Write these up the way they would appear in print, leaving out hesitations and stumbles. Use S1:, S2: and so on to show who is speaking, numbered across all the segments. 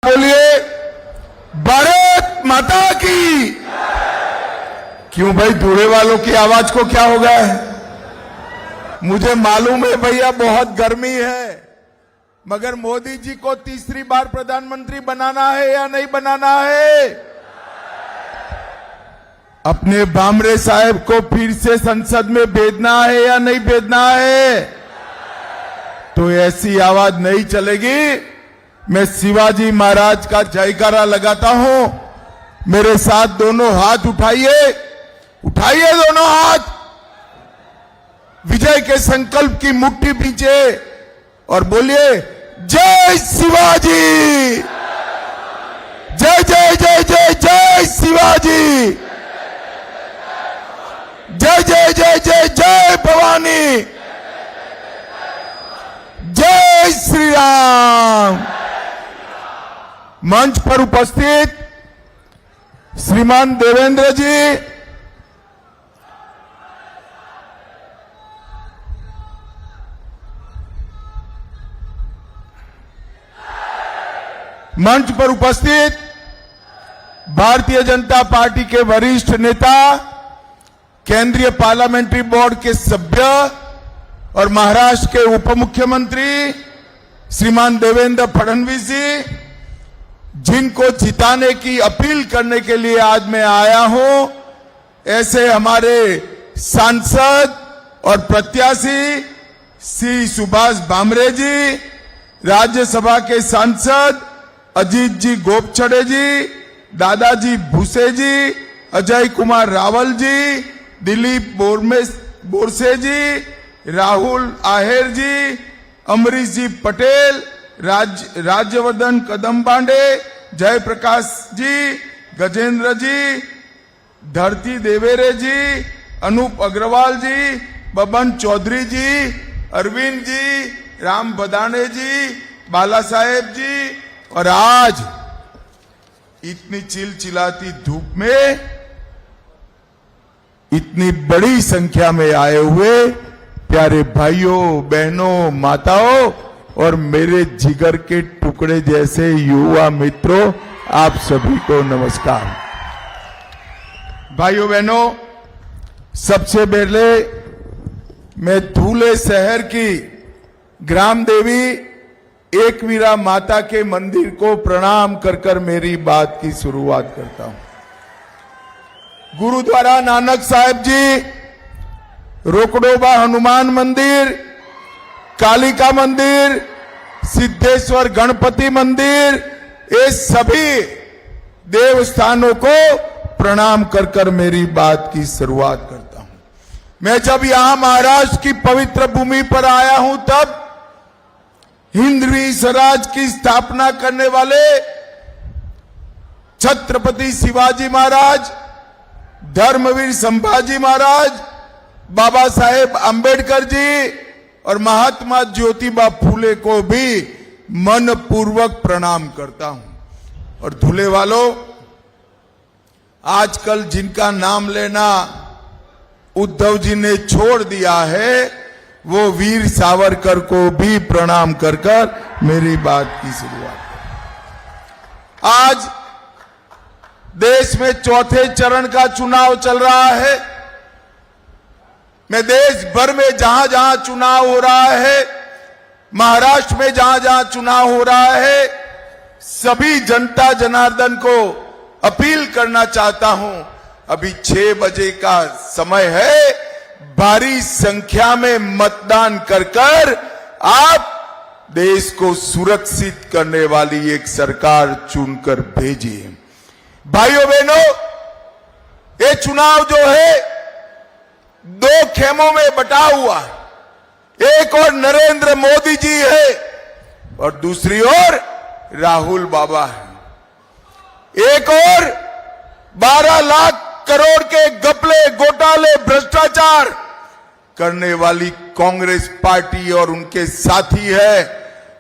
S1: बोलिए भारत माता की। क्यों भाई, धुरे वालों की आवाज को क्या हो गया है? मुझे मालूम है भैया बहुत गर्मी है, मगर मोदी जी को तीसरी बार प्रधानमंत्री बनाना है या नहीं बनाना है? अपने भामरे साहब को फिर से संसद में भेजना है या नहीं भेजना है? तो ऐसी आवाज नहीं चलेगी। मैं शिवाजी महाराज का जयकारा लगाता हूं। मेरे साथ दोनों हाथ उठाइए, उठाइए दोनों हाथ, विजय के संकल्प की मुट्ठी पीछे और बोलिए जय शिवाजी, जय जय जय जय जय शिवाजी, जय जय जय जय जय भवानी, जय श्री राम। मंच पर उपस्थित श्रीमान देवेंद्र जी, मंच पर उपस्थित भारतीय जनता पार्टी के वरिष्ठ नेता, केंद्रीय पार्लियामेंट्री बोर्ड के सभ्य और महाराष्ट्र के उप मुख्यमंत्री श्रीमान देवेंद्र फडणवीस जी, जिनको जिताने की अपील करने के लिए आज मैं आया हूं, ऐसे हमारे सांसद और प्रत्याशी श्री सुभाष भामरे जी, राज्यसभा के सांसद अजीत जी गोपछड़े जी, दादाजी भूसे जी, अजय कुमार रावल जी, दिलीप बोरसे जी, राहुल आहेर जी, अमरीश जी पटेल, राज्यवर्धन कदम पांडे, जयप्रकाश जी, गजेंद्र जी, धरती देवेरे जी, अनूप अग्रवाल जी, बबन चौधरी जी, अरविंद जी, राम बदाने जी, बाला साहेब जी, और आज इतनी चिलचिलाती धूप में इतनी बड़ी संख्या में आए हुए प्यारे भाइयों, बहनों, माताओं और मेरे जिगर के टुकड़े जैसे युवा मित्रों, आप सभी को नमस्कार। भाइयों बहनों, सबसे पहले मैं धूले शहर की ग्राम देवी एकवीरा माता के मंदिर को प्रणाम कर कर मेरी बात की शुरुआत करता हूं। गुरुद्वारा नानक साहिब जी, रोकड़ोबा हनुमान मंदिर, कालिका मंदिर, सिद्धेश्वर गणपति मंदिर, ये सभी देवस्थानों को प्रणाम कर कर मेरी बात की शुरुआत करता हूं। मैं जब यहां महाराष्ट्र की पवित्र भूमि पर आया हूं, तब हिंदवी स्वराज की स्थापना करने वाले छत्रपति शिवाजी महाराज, धर्मवीर संभाजी महाराज, बाबा साहेब आंबेडकर जी और महात्मा ज्योतिबा फूले को भी मनपूर्वक प्रणाम करता हूं। और धुले वालों, आजकल जिनका नाम लेना उद्धव जी ने छोड़ दिया है, वो वीर सावरकर को भी प्रणाम कर कर मेरी बात की शुरुआत करें। आज देश में चौथे चरण का चुनाव चल रहा है। मैं देश भर में जहां जहां चुनाव हो रहा है, महाराष्ट्र में जहां जहां चुनाव हो रहा है, सभी जनता जनार्दन को अपील करना चाहता हूं, अभी 6 बजे का समय है, भारी संख्या में मतदान कर कर आप देश को सुरक्षित करने वाली एक सरकार चुनकर भेजिए। भाइयों बहनों, ये चुनाव जो है 2 खेमों में बटा हुआ है। एक और नरेंद्र मोदी जी है और दूसरी ओर राहुल बाबा है। एक और 12 लाख करोड़ के घपले, घोटाले, भ्रष्टाचार करने वाली कांग्रेस पार्टी और उनके साथी है,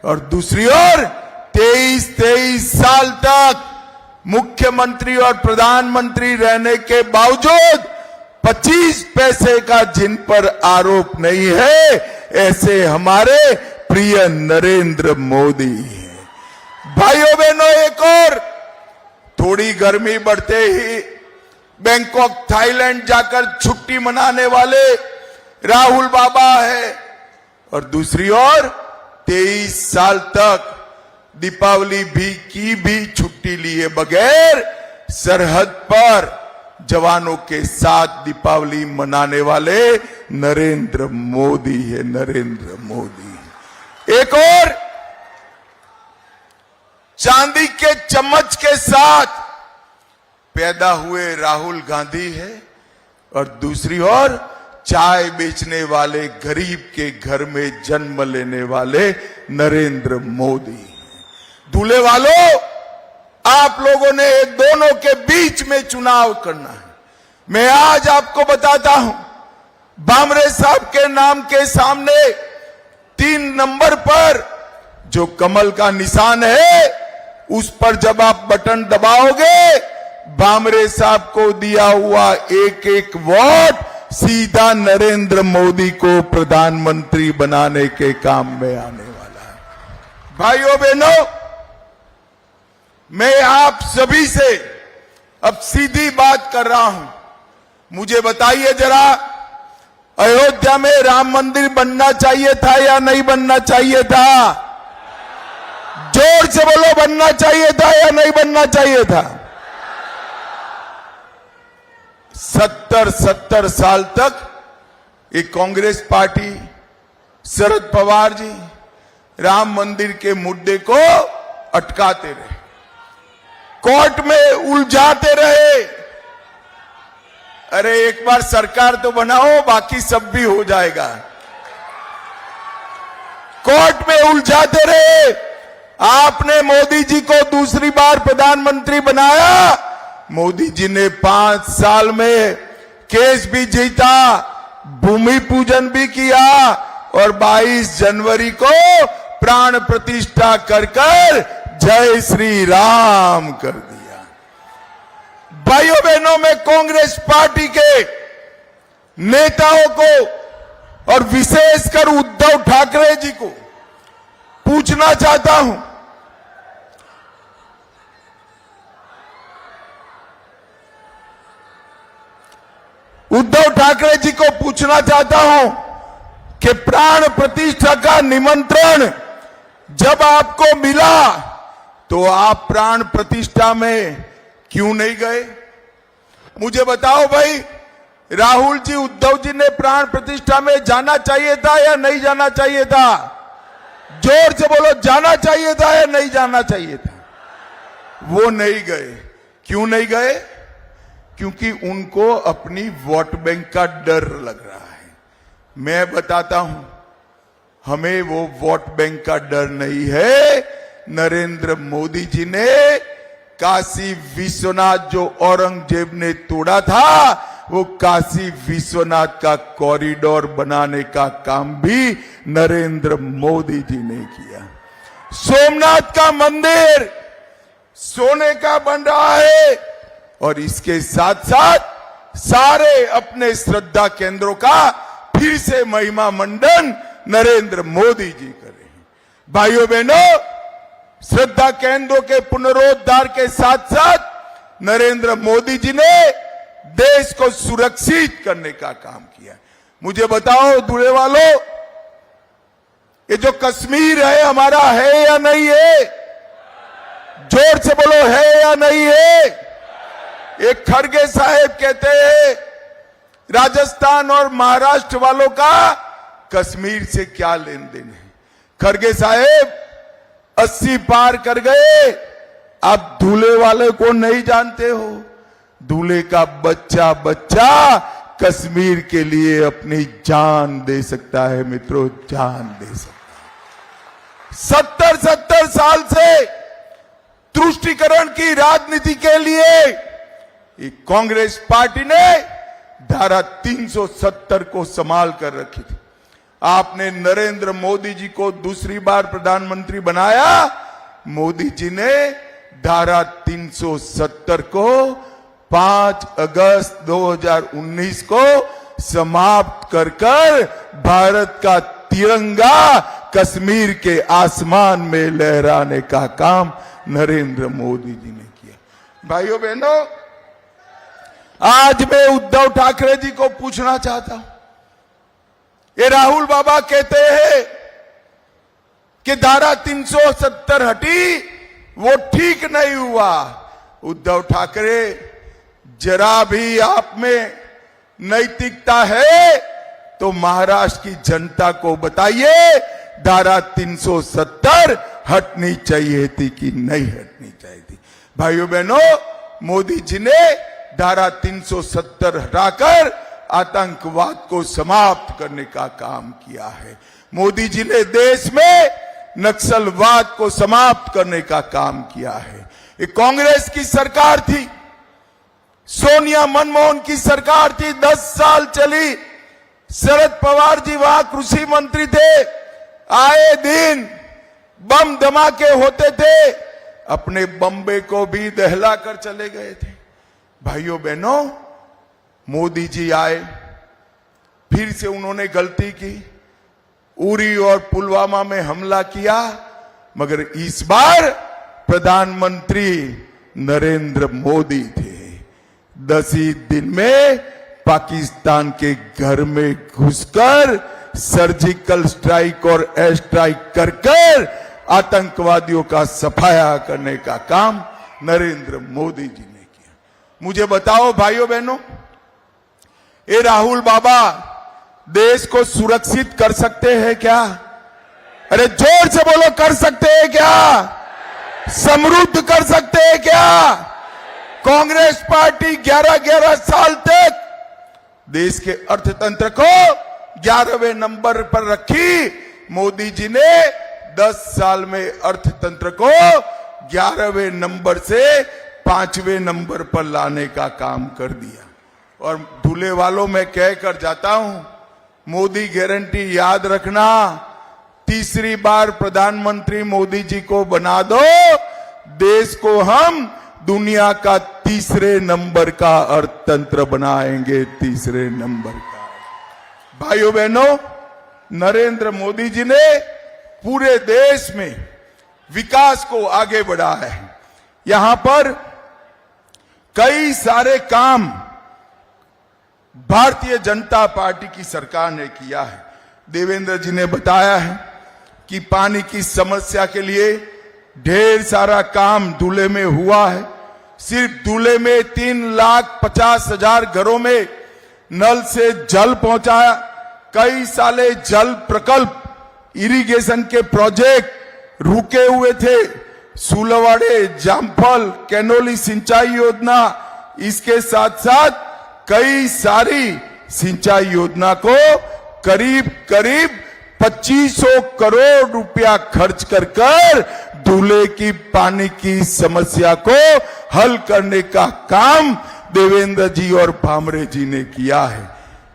S1: और दूसरी ओर 23 साल तक मुख्यमंत्री और प्रधानमंत्री रहने के बावजूद 25 पैसे का जिन पर आरोप नहीं है, ऐसे हमारे प्रिय नरेंद्र मोदी हैं। भाइयों बहनों, एक और, थोड़ी गर्मी बढ़ते ही बैंकॉक थाईलैंड जाकर छुट्टी मनाने वाले राहुल बाबा है, और दूसरी ओर 23 साल तक दीपावली की भी छुट्टी लिए बगैर सरहद पर जवानों के साथ दीपावली मनाने वाले नरेंद्र मोदी है, नरेंद्र मोदी। एक और चांदी के चम्मच के साथ पैदा हुए राहुल गांधी है, और दूसरी ओर चाय बेचने वाले गरीब के घर में जन्म लेने वाले नरेंद्र मोदी। दूल्हे वालों, आप लोगों ने दोनों के बीच में चुनाव करना है। मैं आज आपको बताता हूं, भामरे साहब के नाम के सामने 3 नंबर पर जो कमल का निशान है, उस पर जब आप बटन दबाओगे, भामरे साहब को दिया हुआ एक एक वोट सीधा नरेंद्र मोदी को प्रधानमंत्री बनाने के काम में आने वाला है। भाइयों बहनों, मैं आप सभी से अब सीधी बात कर रहा हूं। मुझे बताइए जरा, अयोध्या में राम मंदिर बनना चाहिए था या नहीं बनना चाहिए था? जोर से बोलो, बनना चाहिए था या नहीं बनना चाहिए था? 70 साल तक एक कांग्रेस पार्टी, शरद पवार जी राम मंदिर के मुद्दे को अटकाते रहे, कोर्ट में उलझाते रहे। अरे एक बार सरकार तो बनाओ, बाकी सब भी हो जाएगा। कोर्ट में उलझाते रहे। आपने मोदी जी को दूसरी बार प्रधानमंत्री बनाया, मोदी जी ने 5 साल में केस भी जीता, भूमि पूजन भी किया, और 22 जनवरी को प्राण प्रतिष्ठा कर जय श्री राम कर दिया। भाइयों बहनों, मैं कांग्रेस पार्टी के नेताओं को और विशेषकर उद्धव ठाकरे जी को पूछना चाहता हूं, उद्धव ठाकरे जी को पूछना चाहता हूं कि प्राण प्रतिष्ठा का निमंत्रण जब आपको मिला तो आप प्राण प्रतिष्ठा में क्यों नहीं गए? मुझे बताओ भाई, राहुल जी, उद्धव जी ने प्राण प्रतिष्ठा में जाना चाहिए था या नहीं जाना चाहिए था? जोर से बोलो, जाना चाहिए था या नहीं जाना चाहिए था? वो नहीं गए। क्यों नहीं गए? क्योंकि उनको अपनी वोट बैंक का डर लग रहा है। मैं बताता हूं, हमें वो वोट बैंक का डर नहीं है। नरेंद्र मोदी जी ने काशी विश्वनाथ जो औरंगजेब ने तोड़ा था, वो काशी विश्वनाथ का कॉरिडोर बनाने का काम भी नरेंद्र मोदी जी ने किया। सोमनाथ का मंदिर सोने का बन रहा है, और इसके साथ साथ सारे अपने श्रद्धा केंद्रों का फिर से महिमा मंडन नरेंद्र मोदी जी कर रहे हैं। भाइयों बहनों, श्रद्धा केंद्रों के पुनरोद्धार के साथ साथ नरेंद्र मोदी जी ने देश को सुरक्षित करने का काम किया। मुझे बताओ दूल्हे वालों, ये जो कश्मीर है हमारा है या नहीं है? जोर से बोलो, है या नहीं है? एक खड़गे साहब कहते हैं, राजस्थान और महाराष्ट्र वालों का कश्मीर से क्या लेन देन है? खड़गे साहब 80 पार कर गए, आप दूल्हे वाले को नहीं जानते हो। दूल्हे का बच्चा कश्मीर के लिए अपनी जान दे सकता है मित्रों, जान दे सकता है। 70 साल से तुष्टीकरण की राजनीति के लिए कांग्रेस पार्टी ने धारा 370 को संभाल कर रखी थी। आपने नरेंद्र मोदी जी को दूसरी बार प्रधानमंत्री बनाया, मोदी जी ने धारा 370 को 5 अगस्त 2019 को समाप्त कर भारत का तिरंगा कश्मीर के आसमान में लहराने का काम नरेंद्र मोदी जी ने किया। भाइयों बहनों, आज मैं उद्धव ठाकरे जी को पूछना चाहता हूं, ये राहुल बाबा कहते हैं कि धारा 370 हटी, वो ठीक नहीं हुआ। उद्धव ठाकरे, जरा भी आप में नैतिकता है तो महाराष्ट्र की जनता को बताइए, धारा 370 हटनी चाहिए थी कि नहीं हटनी चाहिए थी। भाइयों बहनों, मोदी जी ने धारा 370 हटाकर आतंकवाद को समाप्त करने का काम किया है। मोदी जी ने देश में नक्सलवाद को समाप्त करने का काम किया है। ये कांग्रेस की सरकार थी, सोनिया मनमोहन की सरकार थी, 10 साल चली। शरद पवार जी वहां कृषि मंत्री थे, आए दिन बम धमाके होते थे, अपने बम्बे को भी दहला कर चले गए थे। भाइयों बहनों, मोदी जी आए, फिर से उन्होंने गलती की, उरी और पुलवामा में हमला किया, मगर इस बार प्रधानमंत्री नरेंद्र मोदी थे। 10 ही दिन में पाकिस्तान के घर में घुसकर सर्जिकल स्ट्राइक और एयर स्ट्राइक कर आतंकवादियों का सफाया करने का काम नरेंद्र मोदी जी ने किया। मुझे बताओ भाइयों बहनों, ये राहुल बाबा देश को सुरक्षित कर सकते हैं क्या? अरे जोर से बोलो, कर सकते हैं क्या? समृद्ध कर सकते हैं क्या? कांग्रेस पार्टी 11-11 साल तक देश के अर्थतंत्र को 11वें नंबर पर रखी। मोदी जी ने 10 साल में अर्थतंत्र को 11वें नंबर से 5वें नंबर पर लाने का काम कर दिया। और दूल्हे वालों में कहकर जाता हूं, मोदी गारंटी याद रखना, तीसरी बार प्रधानमंत्री मोदी जी को बना दो, देश को हम दुनिया का तीसरे नंबर का अर्थतंत्र बनाएंगे, तीसरे नंबर का। भाइयों बहनों, नरेंद्र मोदी जी ने पूरे देश में विकास को आगे बढ़ाया है। यहां पर कई सारे काम भारतीय जनता पार्टी की सरकार ने किया है। देवेंद्र जी ने बताया है कि पानी की समस्या के लिए ढेर सारा काम दूल्हे में हुआ है। सिर्फ दूल्हे में 3,50,000 घरों में नल से जल पहुंचाया। कई साले जल प्रकल्प, इरिगेशन के प्रोजेक्ट रुके हुए थे। सुलवाड़े, जामफल, कैनोली सिंचाई योजना, इसके साथ साथ कई सारी सिंचाई योजना को करीब 2500 करोड़ रुपया खर्च कर दूल्हे की पानी की समस्या को हल करने का काम देवेंद्र जी और भामरे जी ने किया है।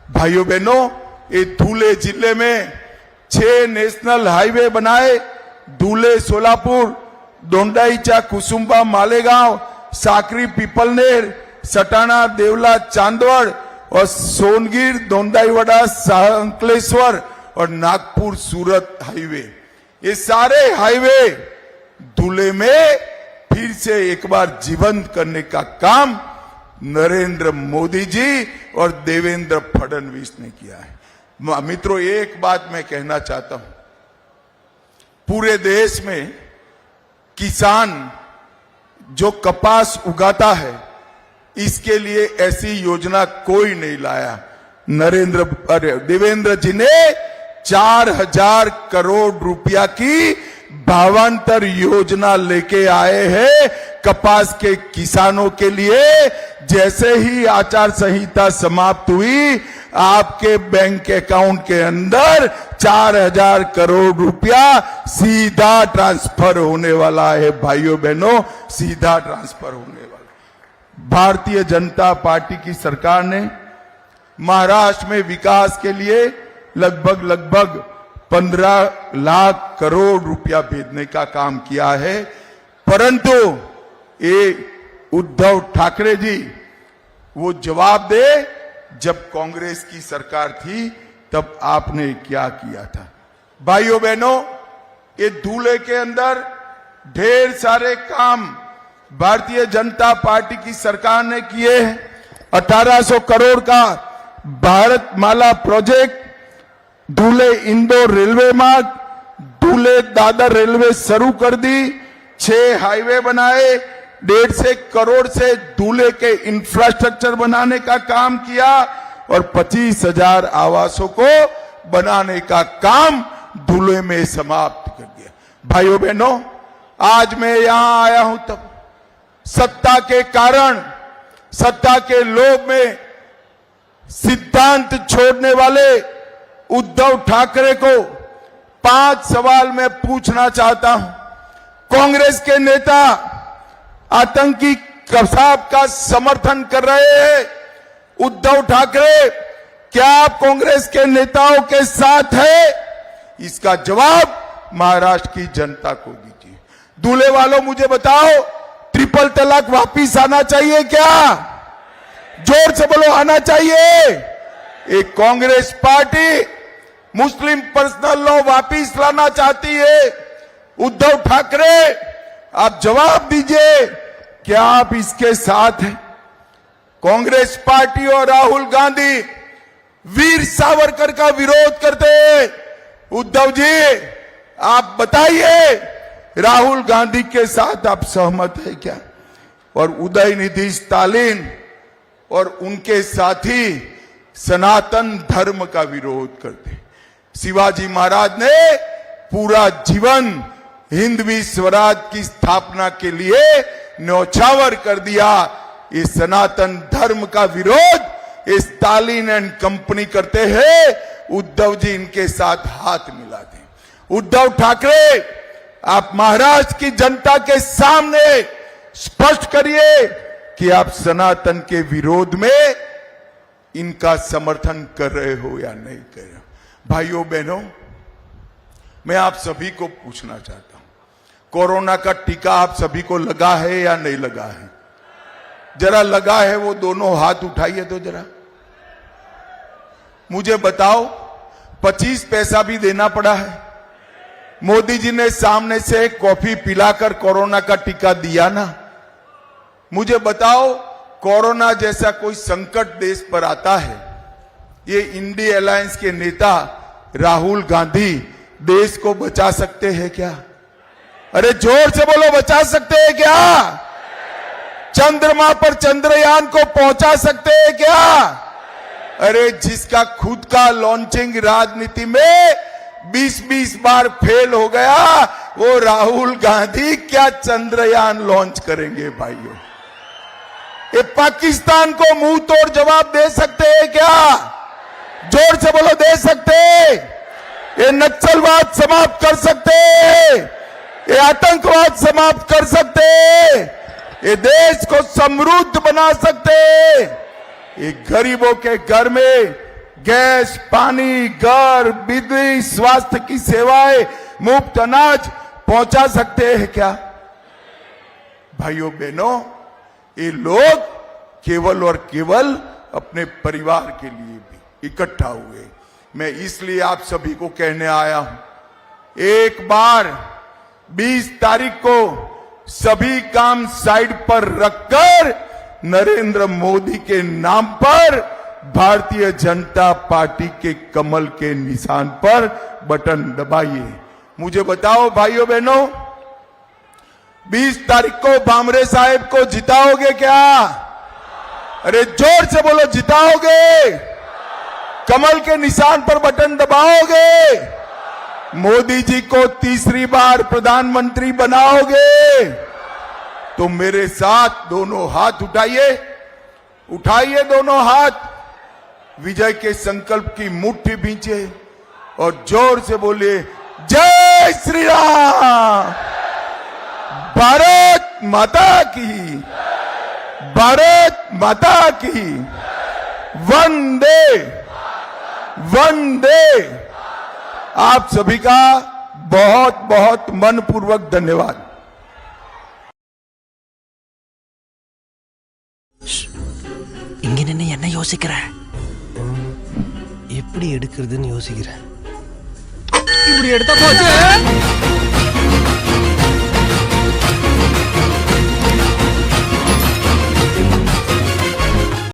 S1: भाइयों बहनों, ये धुले जिले में 6 नेशनल हाईवे बनाए। धुले सोलापुर, दोंडाईचा कुसुम्बा मालेगांव, साकरी पीपलनेर, सटाना देवला चांदवड़ और सोनगिर दोंडाईवाड़ा अंकलेश्वर और नागपुर सूरत हाईवे, ये सारे हाईवे धुले में फिर से एक बार जीवंत करने का काम नरेंद्र मोदी जी और देवेंद्र फडणवीस ने किया है। मित्रों, एक बात मैं कहना चाहता हूं, पूरे देश में किसान जो कपास उगाता है, इसके लिए ऐसी योजना कोई नहीं लाया। देवेंद्र जी ने 4000 करोड़ रुपया की भावांतर योजना लेके आए हैं कपास के किसानों के लिए। जैसे ही आचार संहिता समाप्त हुई, आपके बैंक अकाउंट के अंदर 4000 करोड़ रुपया सीधा ट्रांसफर होने वाला है। भाइयों बहनों, सीधा ट्रांसफर होने वाला। भारतीय जनता पार्टी की सरकार ने महाराष्ट्र में विकास के लिए लगभग 15 लाख करोड़ रुपया भेजने का काम किया है। परंतु ये उद्धव ठाकरे जी वो जवाब दे, जब कांग्रेस की सरकार थी तब आपने क्या किया था। भाइयों बहनों, ये धूले के अंदर ढेर सारे काम भारतीय जनता पार्टी की सरकार ने किए हैं। 1800 करोड़ का भारत माला प्रोजेक्ट, धूले इंदौर रेलवे मार्ग, धूले दादर रेलवे शुरू कर दी, 6 हाईवे बनाए, 150 करोड़ से धूले के इंफ्रास्ट्रक्चर बनाने का काम किया और 25,000 आवासों को बनाने का काम धूले में समाप्त कर दिया। भाइयों बहनों, आज मैं यहां आया हूं तब सत्ता के कारण, सत्ता के लोभ में सिद्धांत छोड़ने वाले उद्धव ठाकरे को 5 सवाल मैं पूछना चाहता हूं। कांग्रेस के नेता आतंकी कसाब का समर्थन कर रहे हैं। उद्धव ठाकरे, क्या आप कांग्रेस के नेताओं के साथ है? इसका जवाब महाराष्ट्र की जनता को दीजिए। दूल्हे वालों, मुझे बताओ, ट्रिपल तलाक वापिस आना चाहिए क्या? जोर से बोलो, आना चाहिए। एक कांग्रेस पार्टी मुस्लिम पर्सनल लॉ वापिस लाना चाहती है। उद्धव ठाकरे, आप जवाब दीजिए, क्या आप इसके साथ हैं? कांग्रेस पार्टी और राहुल गांधी वीर सावरकर का विरोध करते हैं। उद्धव जी, आप बताइए, राहुल गांधी के साथ आप सहमत है क्या? और उदयनिधि स्टालिन और उनके साथी सनातन धर्म का विरोध करते। शिवाजी महाराज ने पूरा जीवन हिंदवी स्वराज की स्थापना के लिए न्यौछावर कर दिया। ये सनातन धर्म का विरोध ये स्टालिन एंड कंपनी करते हैं। उद्धव जी इनके साथ हाथ मिलाते हैं। उद्धव ठाकरे, आप महाराष्ट्र की जनता के सामने स्पष्ट करिए कि आप सनातन के विरोध में इनका समर्थन कर रहे हो या नहीं कर रहे हो। भाइयों बहनों, मैं आप सभी को पूछना चाहता हूं, कोरोना का टीका आप सभी को लगा है या नहीं लगा है? जरा लगा है वो दोनों हाथ उठाइए तो जरा मुझे बताओ। 25 पैसा भी देना पड़ा है। मोदी जी ने सामने से कॉफी पिलाकर कोरोना का टीका दिया ना। मुझे बताओ, कोरोना जैसा कोई संकट देश पर आता है, ये इंडी अलायंस के नेता राहुल गांधी देश को बचा सकते हैं क्या? अरे जोर से बोलो, बचा सकते हैं क्या? चंद्रमा पर चंद्रयान को पहुंचा सकते हैं क्या? अरे जिसका खुद का लॉन्चिंग राजनीति में 20-20 बार फेल हो गया, वो राहुल गांधी क्या चंद्रयान लॉन्च करेंगे? भाइयों, ये पाकिस्तान को मुंह तोड़ जवाब दे सकते हैं क्या? जोर से बोलो, दे सकते? ये नक्सलवाद समाप्त कर सकते? ये आतंकवाद समाप्त कर सकते? ये देश को समृद्ध बना सकते? ये गरीबों के घर में गैस, पानी, घर, बिजली, स्वास्थ्य की सेवाएं, मुफ्त अनाज पहुंचा सकते हैं क्या? भाइयों बहनों, ये लोग केवल और केवल अपने परिवार के लिए भी इकट्ठा हुए। मैं इसलिए आप सभी को कहने आया हूं, एक बार 20 तारीख को सभी काम साइड पर रखकर नरेंद्र मोदी के नाम पर भारतीय जनता पार्टी के कमल के निशान पर बटन दबाइए। मुझे बताओ भाइयों बहनों, 20 तारीख को भामरे साहब को जिताओगे क्या? अरे जोर से बोलो, जिताओगे? कमल के निशान पर बटन दबाओगे? मोदी जी को तीसरी बार प्रधानमंत्री बनाओगे? तो मेरे साथ दोनों हाथ उठाइए, उठाइए दोनों हाथ, विजय के संकल्प की मुट्ठी भींचे और जोर से बोलिए, जय श्री राम, भारत माता की, भारत माता की, वंदे वंदे। आप सभी का बहुत बहुत मनपूर्वक धन्यवाद।
S2: இங்க நின்னு என்ன யோசிக்கிற? எப்படி எடுக்கிறதுன்னு யோசிக்கிறேன்.
S3: இப்படி எடுத்தா போச்சு